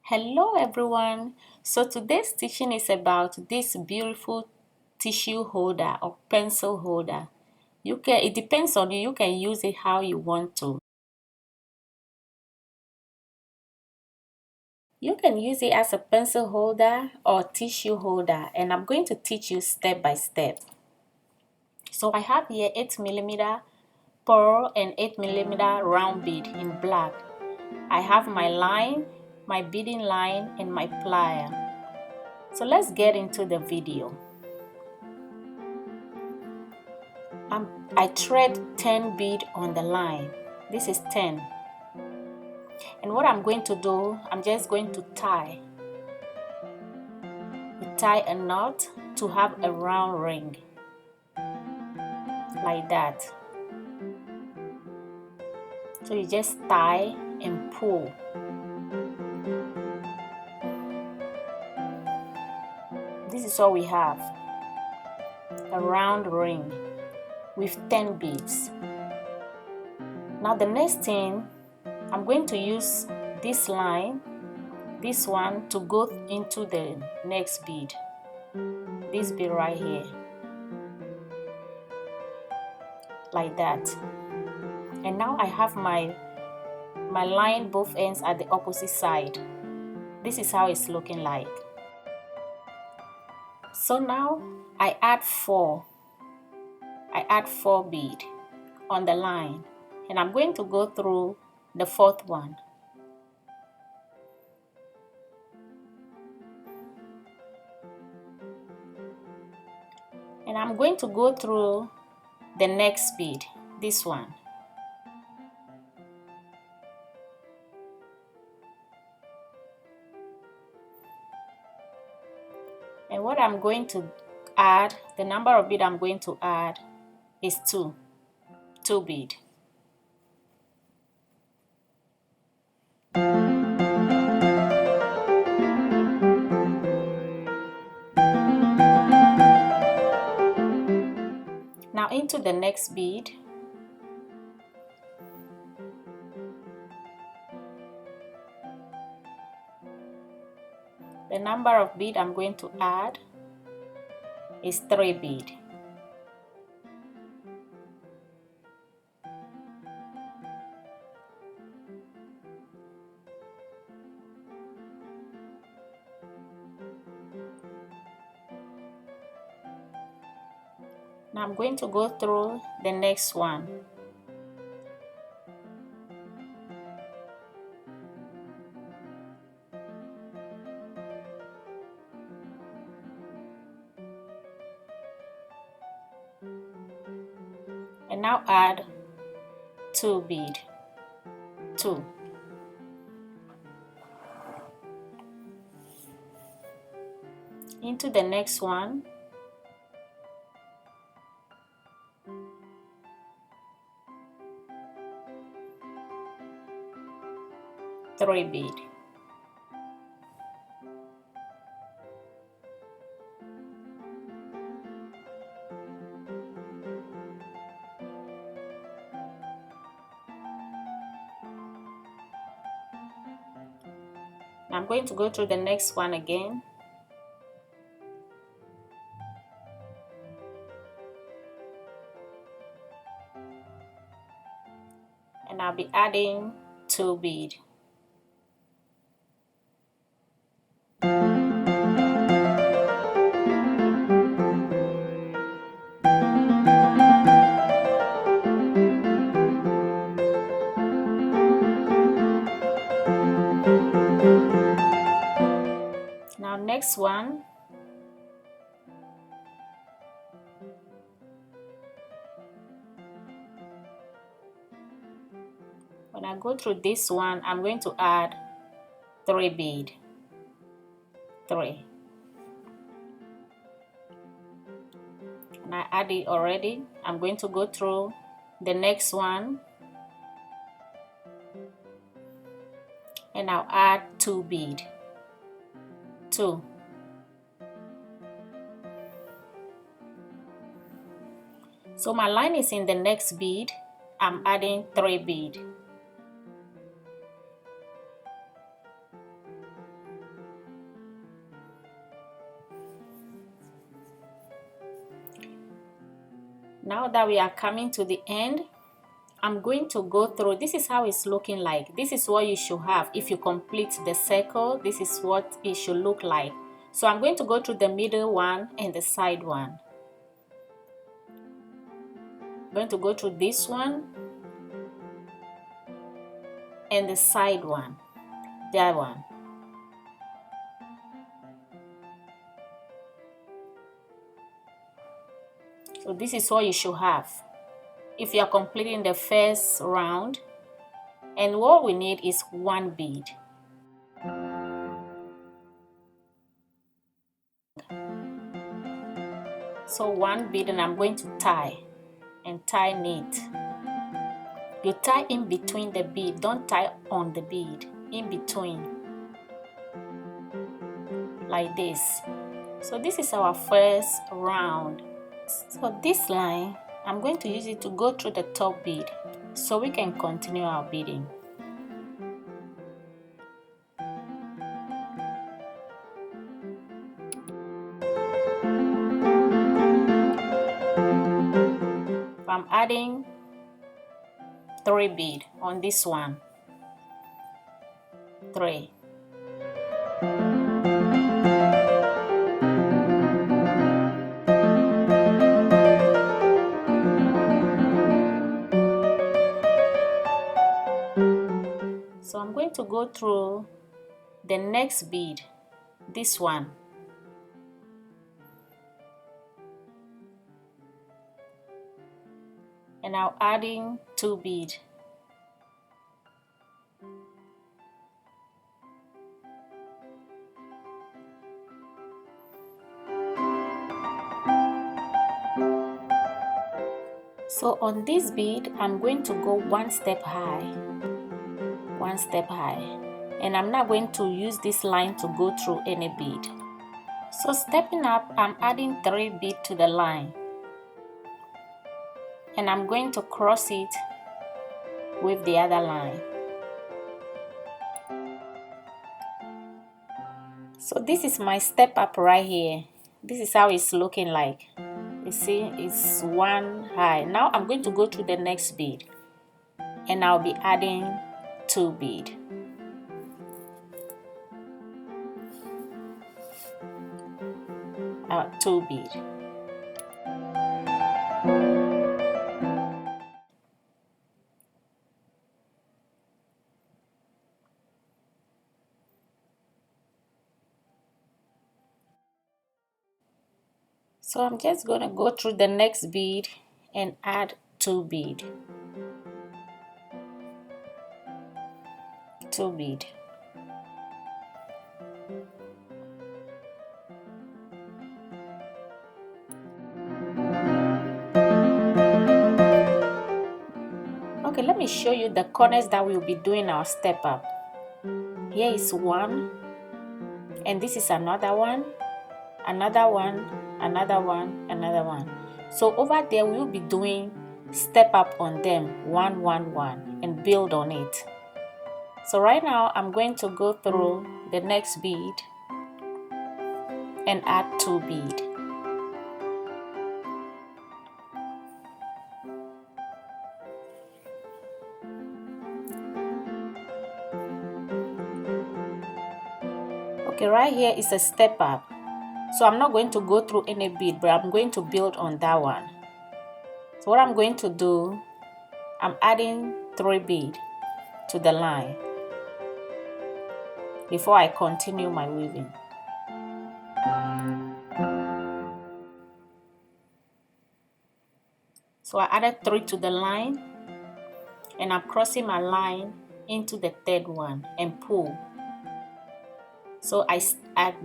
Hello everyone. So today's teaching is about this beautiful tissue holder or pencil holder. It depends on you. You can use it how you want to. You can use it as a pencil holder or tissue holder, and I'm going to teach you step by step. So I have here 8mm pearl and 8mm round bead in black. I have my line, my beading line, and my plier. So let's get into the video. I thread 10 bead on the line. This is 10. And what I'm going to do, I'm just going to tie. You tie a knot to have a round ring. Like that. So you just tie and pull. This is all we have. A round ring with 10 beads. Now the next thing, I'm going to use this line, this one, to go into the next bead. This bead right here. Like that. And now I have my line both ends at the opposite side. This is how it's looking like. So now I add 4 bead on the line, and I'm going to go through the 4th one. And I'm going to go through the next bead, this one. And what I'm going to add, the number of bead I'm going to add is 2 bead. Now into the next bead. The number of bead I'm going to add is 3 bead. Now I'm going to go through the next one. And now add 2 bead. 2. Into the next one. Three bead. I'm going to go through the next one again. And I'll be adding 2 bead. Now next one. When I go through this one, I'm going to add 3 bead. 3. And I add it already. I'm going to go through the next one. And I'll add 2 bead. 2. So my line is in the next bead. I'm adding 3 bead. Now that we are coming to the end, I'm going to go through. This is how it's looking like. This is what you should have. If you complete the circle, this is what it should look like. So I'm going to go through the middle one and the side one. I'm going to go through this one and the side one, that one. So this is what you should have if you are completing the first round. And what we need is one bead. So one bead, and I'm going to tie and tie neat. You tie in between the bead, don't tie on the bead, in between, like this. So this is our first round. So this line, I'm going to use it to go through the top bead so we can continue our beading. I'm adding 3 beads on this one. 3. So I'm going to go through the next bead, this one. And now adding 2 beads. So on this bead, I'm going to go one step high, and I'm not going to use this line to go through any bead. So stepping up, I'm adding 3 beads to the line, and I'm going to cross it with the other line. So this is my step up right here. This is how it's looking like. You see, it's one high. Now I'm going to go to the next bead, and I'll be adding 2 beads. Two beads. So I'm just going to go through the next bead and add 2 beads. 2 beads. Okay, let me show you the corners that we'll be doing our step up. Here is one, and this is another one, another one, another one, another one. So over there we'll be doing step up on them, 1 1 1, and build on it. So right now I'm going to go through the next bead and add 2 beads. Okay, right here is a step up. So I'm not going to go through any bead, but I'm going to build on that one. So what I'm going to do, I'm adding 3 beads to the line before I continue my weaving. So I added 3 to the line, and I'm crossing my line into the third one and pull. So I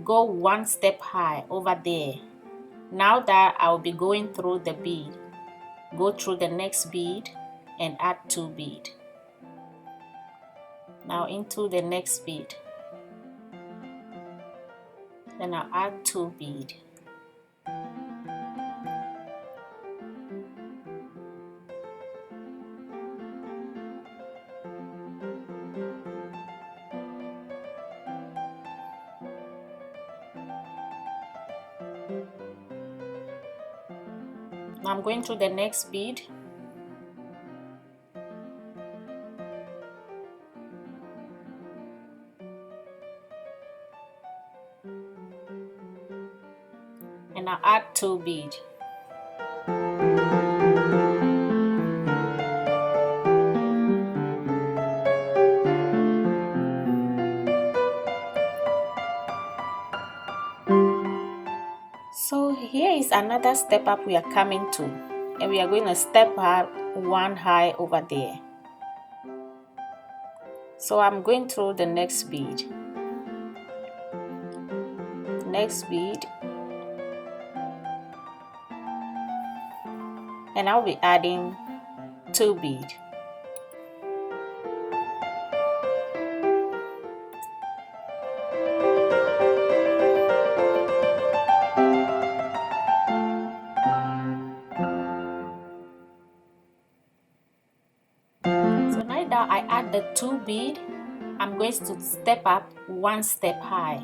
go one step high over there. Now that I'll be going through the bead, go through the next bead and add 2 beads. Now into the next bead. Then I'll add 2 beads. Now I'm going through the next bead. And I'll add 2 beads. So here is another step up we are coming to, and we are going to step up 1 high over there. So I'm going through the next bead, and I'll be adding 2 beads. So now that I add the 2 bead, I'm going to step up 1 step high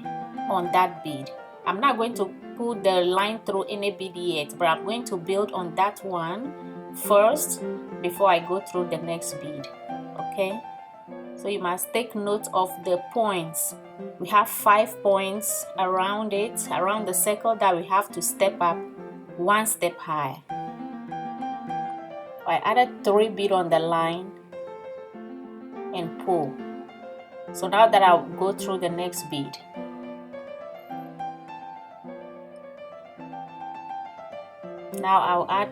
on that bead. I'm not going to put the line through any bead yet, but I'm going to build on that one first before I go through the next bead. Okay, so you must take note of the points. We have 5 points around it, around the circle, that we have to step up 1 step high. I added 3 beads on the line and pull. So now that I'll go through the next bead. Now I'll add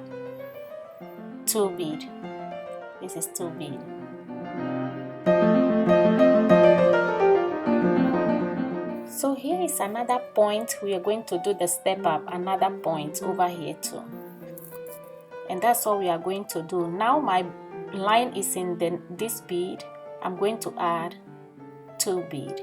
2 beads. This is 2 beads. So here is another point. We are going to do the step up, another point over here too. And that's all we are going to do. Now my line is in this bead. I'm going to add 2 beads.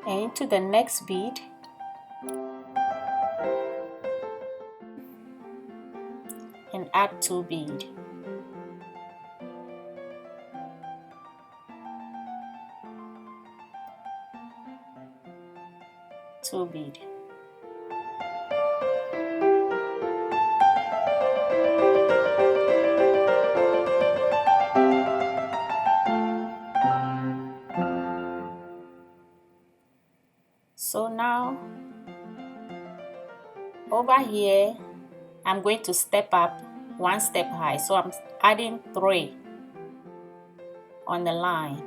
And into the next bead, and add 2 beads. So now over here I'm going to step up 1 step high, so I'm adding 3 on the line.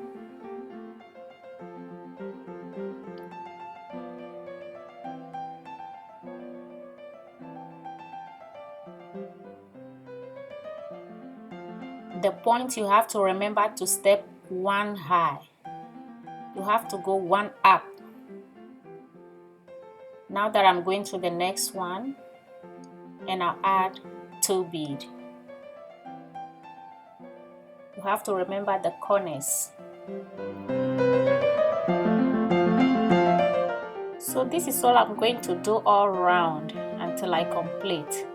The point, you have to remember to step 1 high. You have to go 1 up. Now that I'm going to the next one, and I'll add 2 beads. You have to remember the corners. So this is all I'm going to do all around until I complete.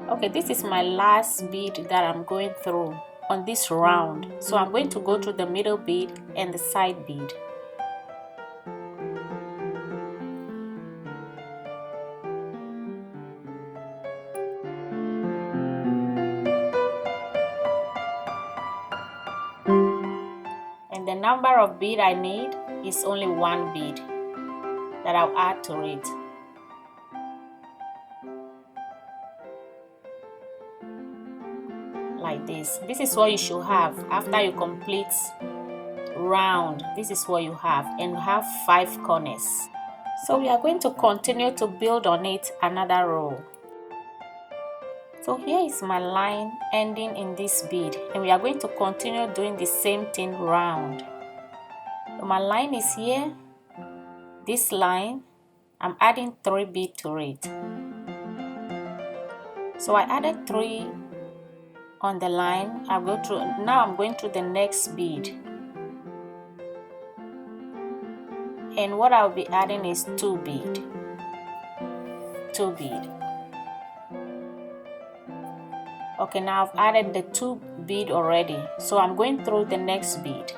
Okay, this is my last bead that I'm going through on this round. So I'm going to go through the middle bead and the side bead. And the number of bead I need is only 1 bead that I'll add to it. Like this. This is what you should have after you complete round. This is what you have, and you have 5 corners. So we are going to continue to build on it another row. So here is my line ending in this bead, and we are going to continue doing the same thing round. So my line is here. This line, I'm adding 3 beads to it. So I added 3 on the line. I'll go through. Now I'm going through the next bead, and what I'll be adding is 2 beads. 2 beads. Okay, now I've added the 2 bead already, so I'm going through the next bead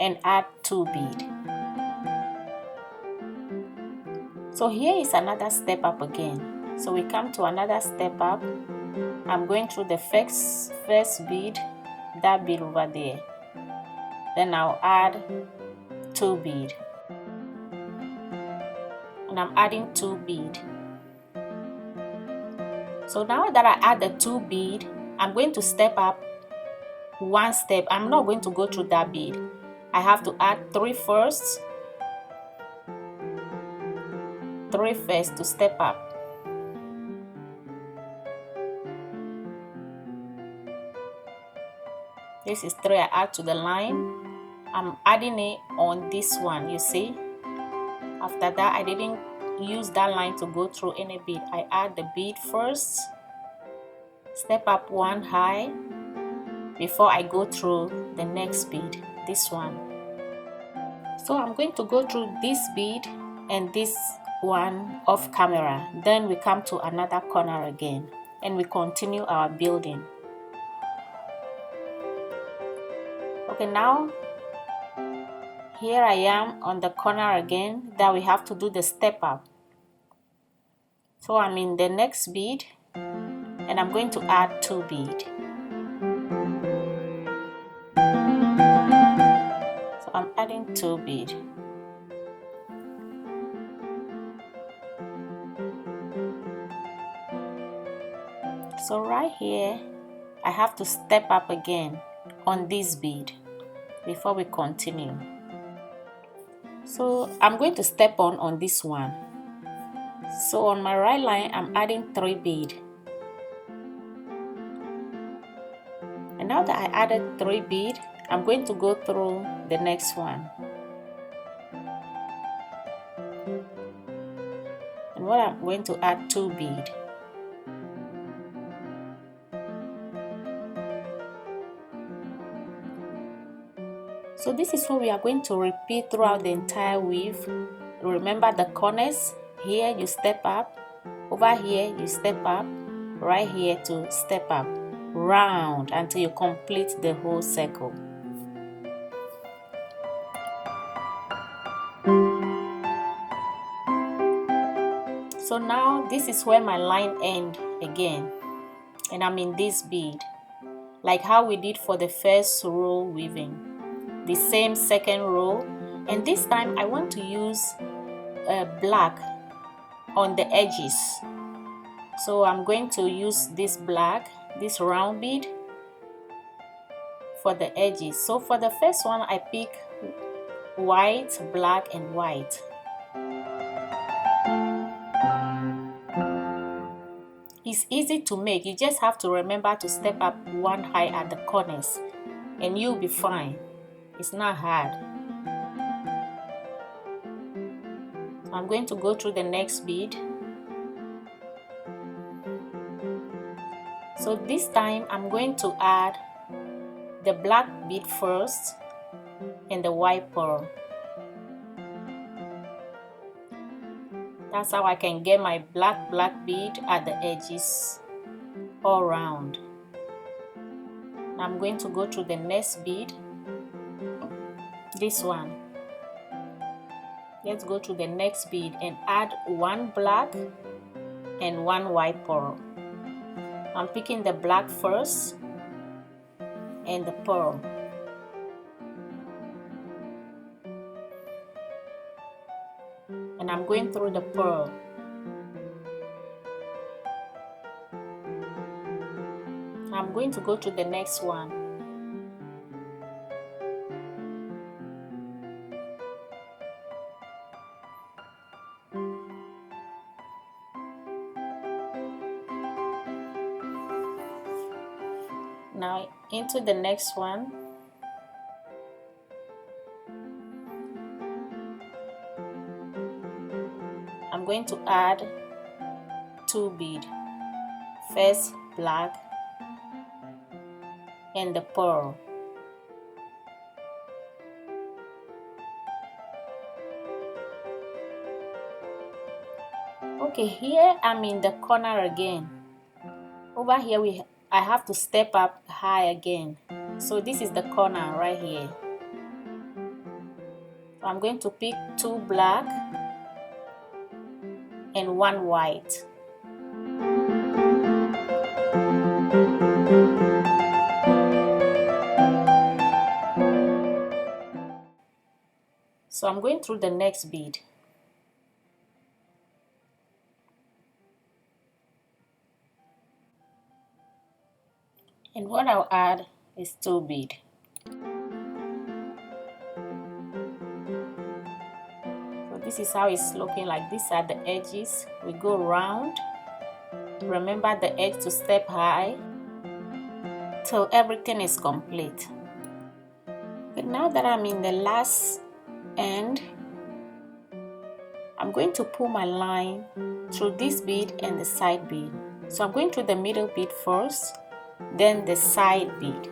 and add 2 bead. So here is another step up again. So we come to another step up. I'm going through the first bead, that bead over there. Then I'll add 2 bead. And I'm adding 2 bead. So now that I add the 2 bead, I'm going to step up 1 step. I'm not going to go through that bead. I have to add 3 first. 3 first to step up. This is 3 I add to the line. I'm adding it on this one, you see. After that, I didn't use that line to go through any bead. I add the bead first, step up 1 high before I go through the next bead, this one. So I'm going to go through this bead and this one off camera. Then we come to another corner again and we continue our building. Okay, now here I am on the corner again that we have to do the step up. So I'm in the next bead and I'm going to add 2 bead. So I'm adding 2 bead. So right here I have to step up again on this bead before we continue. So I'm going to step on this one. So on my right line I'm adding 3 bead. And now that I added 3 bead, I'm going to go through the next one. And what I'm going to add 2 bead. So this is what we are going to repeat throughout the entire weave. Remember the corners. Here you step up, over here you step up, right here to step up, round until you complete the whole circle. So now this is where my line ends again, and I'm in this bead, like how we did for the first row weaving. The same second row, and this time I want to use black on the edges. So I'm going to use this black, this round bead for the edges. So for the first one I pick white, black and white. It's easy to make, you just have to remember to step up 1 high at the corners and you'll be fine. It's not hard. So I'm going to go through the next bead. So this time I'm going to add the black bead first and the white pearl. That's how I can get my black bead at the edges all around. I'm going to go through the next bead, this one. Let's go to the next bead and add 1 black and 1 white pearl. I'm picking the black first and the pearl. And I'm going through the pearl. I'm going to go to the next one. Now into the next one. I'm going to add 2 bead. First black and the pearl. Okay, here I'm in the corner again. over here I have to step up high again. So this is the corner right here. So I'm going to pick 2 black and 1 white. So I'm going through the next bead. And what I'll add is 2 bead. So this is how it's looking like. These are the edges. We go round. Remember the edge to step high till everything is complete. But now that I'm in the last end, I'm going to pull my line through this bead and the side bead. So I'm going through the middle bead first, then the side bead.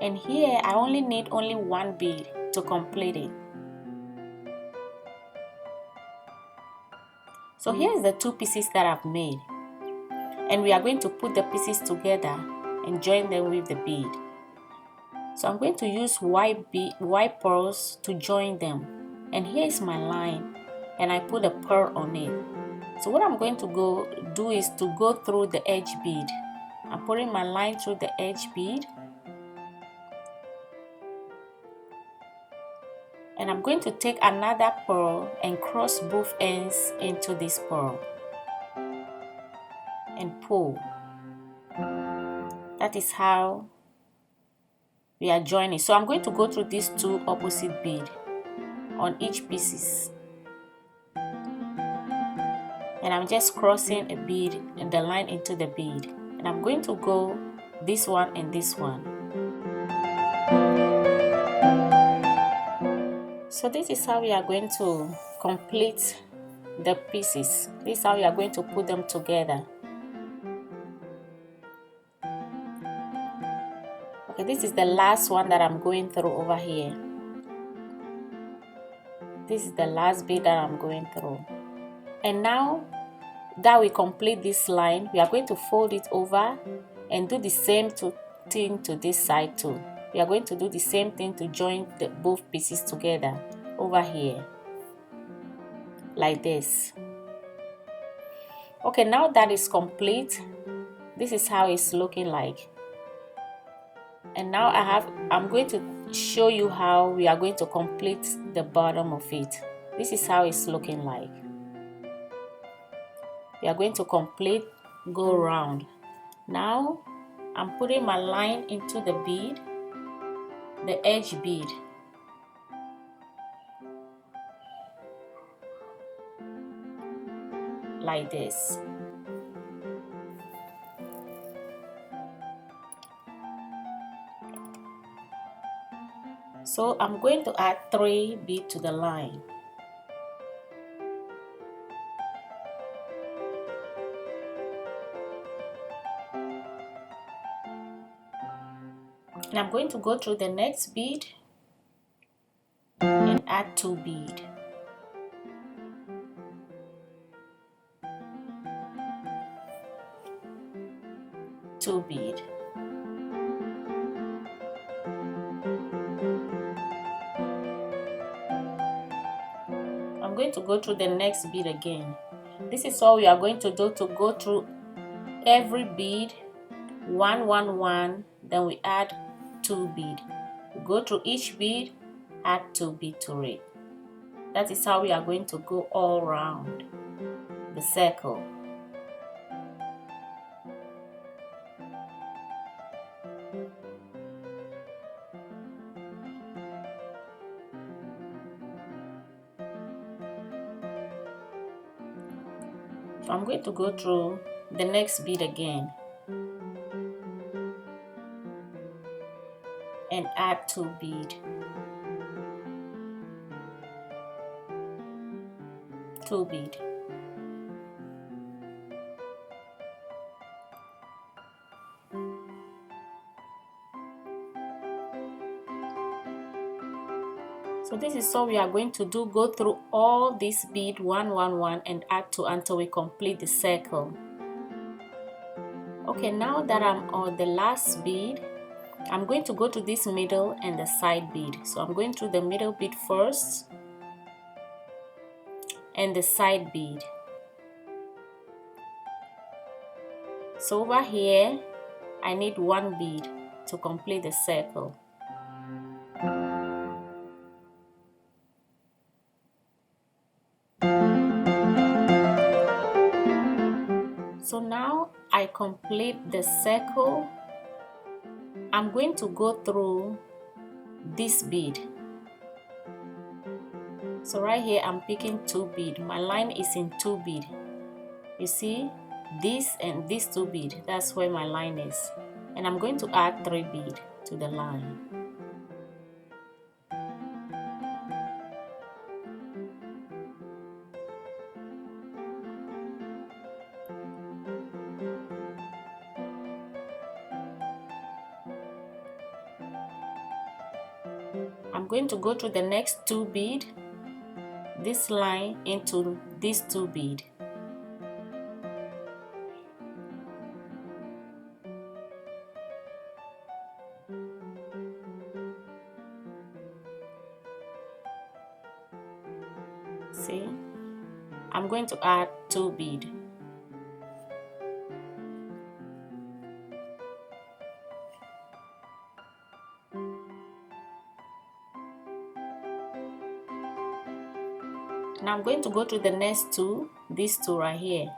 And here I only need 1 bead to complete it. So here's the 2 pieces that I've made. And we are going to put the pieces together and join them with the bead. So I'm going to use white pearls to join them. And here is my line, and I put a pearl on it. So what I'm going to do is to go through the edge bead. I'm putting my line through the edge bead. And I'm going to take another pearl and cross both ends into this pearl. And pull. That is how we are joining. So I'm going to go through these 2 opposite beads on each pieces. And I'm just crossing a bead and the line into the bead. And I'm going to go this one and this one. So this is how we are going to complete the pieces. This is how we are going to put them together. Okay, this is the last one that I'm going through over here. This is the last bead that I'm going through. And now that we complete this line, we are going to fold it over and do the same thing to this side too. We are going to do the same thing to join both pieces together over here, like this. Okay, now that is complete, this is how it's looking like. And now I'm going to show you how we are going to complete the bottom of it. This is how it's looking like. We are going to complete, go round. Now I'm putting my line into the bead, the edge bead. Like this. So I'm going to add 3 beads to the line. And I'm going to go through the next bead and add 2 beads. Two bead. I'm going to go through the next bead again. This is all we are going to do, to go through every bead, 1 1 1, then we add 2 bead. We go through each bead, add 2 bead to it. That is how we are going to go all around the circle. So I'm going to go through the next bead again and add 2 bead. 2 bead. So this is all we are going to do, go through all these bead 1 1 1 and add 2 until we complete the circle. Okay, now that I'm on the last bead, I'm going to go to this middle and the side bead. So I'm going to the middle bead first and the side bead. So over here, I need one bead to complete the circle. So now I complete the circle. I'm going to go through this bead. So right here I'm picking 2 bead. My line is in 2 bead. You see this and this 2 bead, that's where my line is. And I'm going to add 3 bead to the line. I'm going to go to the next 2 bead, this line into this 2 bead. See, I'm going to add 2 bead. Now I'm going to go to the next 2, these 2 right here.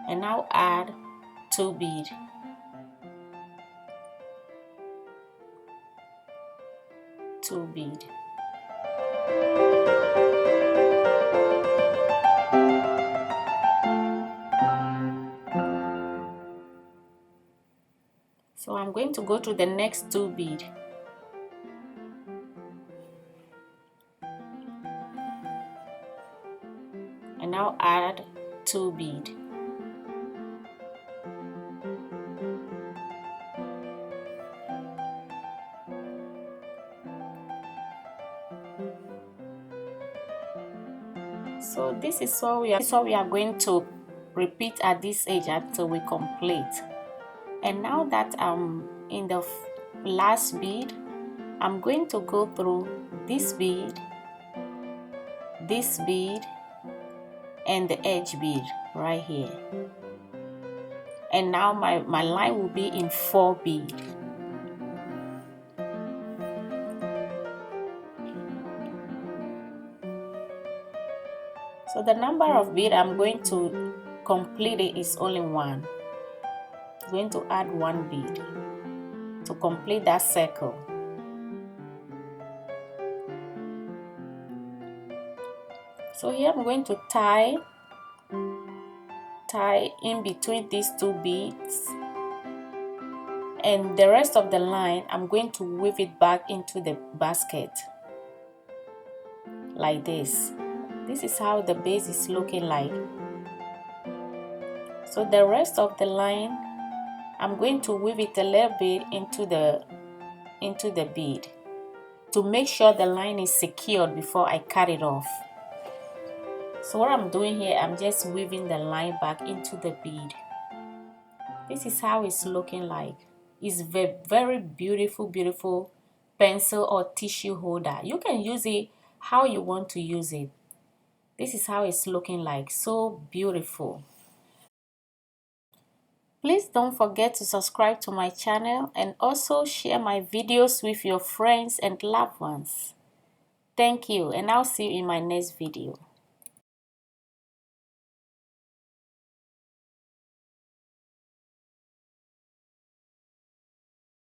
And now add 2 bead. Two bead. So I'm going to go to the next 2 bead. And now add 2 bead. So this is what we are going to repeat at this age until we complete. And now that I'm in the last bead, I'm going to go through this bead, and the edge bead right here. And now my line will be in 4 bead. So the number of bead I'm going to complete it is only 1. I'm going to add 1 bead to complete that circle. So here I'm going to tie in between these 2 beads, and the rest of the line I'm going to weave it back into the basket like this. This is how the base is looking like. So the rest of the line I'm going to weave it a little bit into the bead to make sure the line is secured before I cut it off. So what I'm doing here, I'm just weaving the line back into the bead. This is how it's looking like. It's very beautiful pencil or tissue holder. You can use it how you want to use it. This is how it's looking like. So beautiful. Please don't forget to subscribe to my channel and also share my videos with your friends and loved ones. Thank you, and I'll see you in my next video.